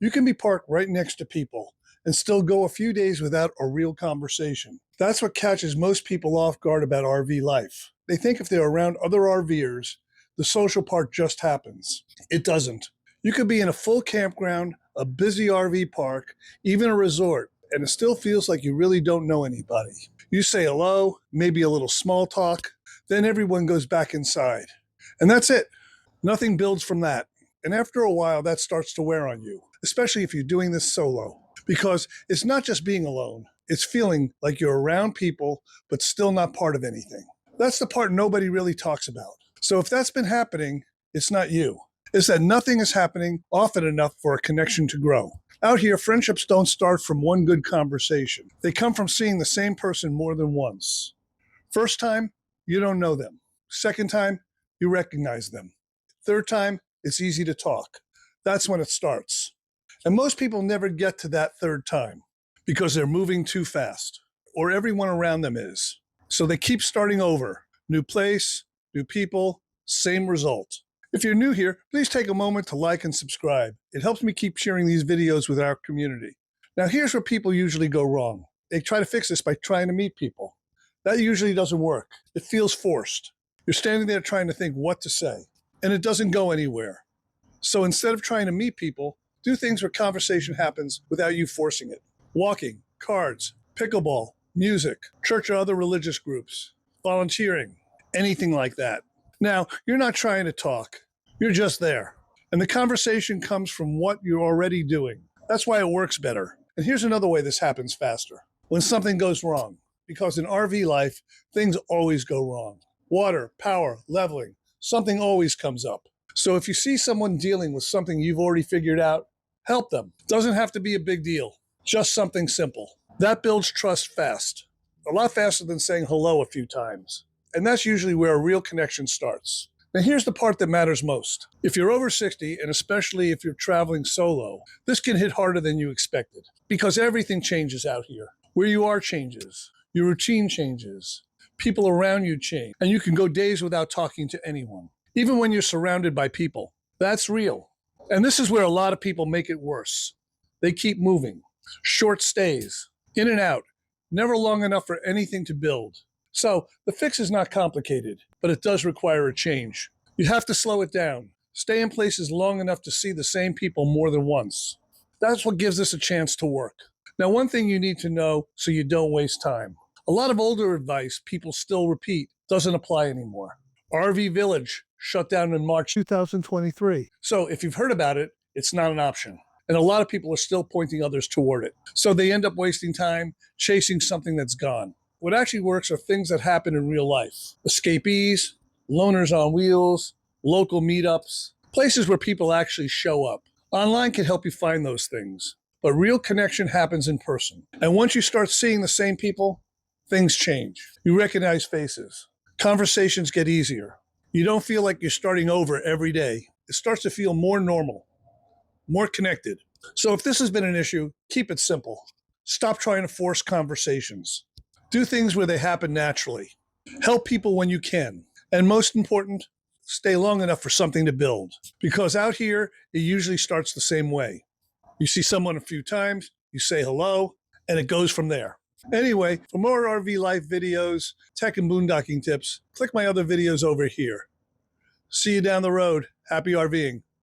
You can be parked right next to people and still go a few days without a real conversation. That's what catches most people off guard about RV life. They think if they're around other RVers, the social part just happens. It doesn't. You could be in a full campground, a busy RV park, even a resort, and it still feels like you really don't know anybody. You say hello, maybe a little small talk, then everyone goes back inside. And that's it. Nothing builds from that. And after a while, that starts to wear on you, especially if you're doing this solo, because it's not just being alone. It's feeling like you're around people, but still not part of anything. That's the part nobody really talks about. So if that's been happening, it's not you. It's that nothing is happening often enough for a connection to grow. Out here, friendships don't start from one good conversation. They come from seeing the same person more than once. First time, you don't know them. Second time, you recognize them. Third time, it's easy to talk. That's when it starts. And most people never get to that third time because they're moving too fast, or everyone around them is. So they keep starting over. New place, new people, same result. If you're new here, please take a moment to like and subscribe. It helps me keep sharing these videos with our community. Now here's where people usually go wrong. They try to fix this by trying to meet people. That usually doesn't work. It feels forced. You're standing there trying to think what to say, and it doesn't go anywhere. So instead of trying to meet people, do things where conversation happens without you forcing it. Walking, cards, pickleball, music, church or other religious groups, volunteering, anything like that. Now, you're not trying to talk. You're just there. And the conversation comes from what you're already doing. That's why it works better. And here's another way this happens faster. When something goes wrong. Because in RV life, things always go wrong. Water, power, leveling, something always comes up. So if you see someone dealing with something you've already figured out, help them. Doesn't have to be a big deal. Just something simple. That builds trust fast. A lot faster than saying hello a few times. And that's usually where a real connection starts. Now here's the part that matters most. If you're over 60, and especially if you're traveling solo, this can hit harder than you expected because everything changes out here. Where you are changes. Your routine changes. People around you change. And you can go days without talking to anyone, even when you're surrounded by people. That's real. And this is where a lot of people make it worse. They keep moving. Short stays. In and out. Never long enough for anything to build. So the fix is not complicated, but it does require a change. You have to slow it down. Stay in places long enough to see the same people more than once. That's what gives this a chance to work. Now, one thing you need to know so you don't waste time. A lot of older advice people still repeat doesn't apply anymore. RV Village shut down in March 2023. So if you've heard about it, it's not an option. And a lot of people are still pointing others toward it. So they end up wasting time chasing something that's gone. What actually works are things that happen in real life. Escapees, loners on wheels, local meetups, places where people actually show up. Online can help you find those things, but real connection happens in person. And once you start seeing the same people, things change. You recognize faces. Conversations get easier. You don't feel like you're starting over every day. It starts to feel more normal, more connected. So if this has been an issue, keep it simple. Stop trying to force conversations. Do things where they happen naturally. Help people when you can. And most important, stay long enough for something to build. Because out here, it usually starts the same way. You see someone a few times, you say hello, and it goes from there. Anyway, for more RV life videos, tech and boondocking tips, click my other videos over here. See you down the road. Happy RVing.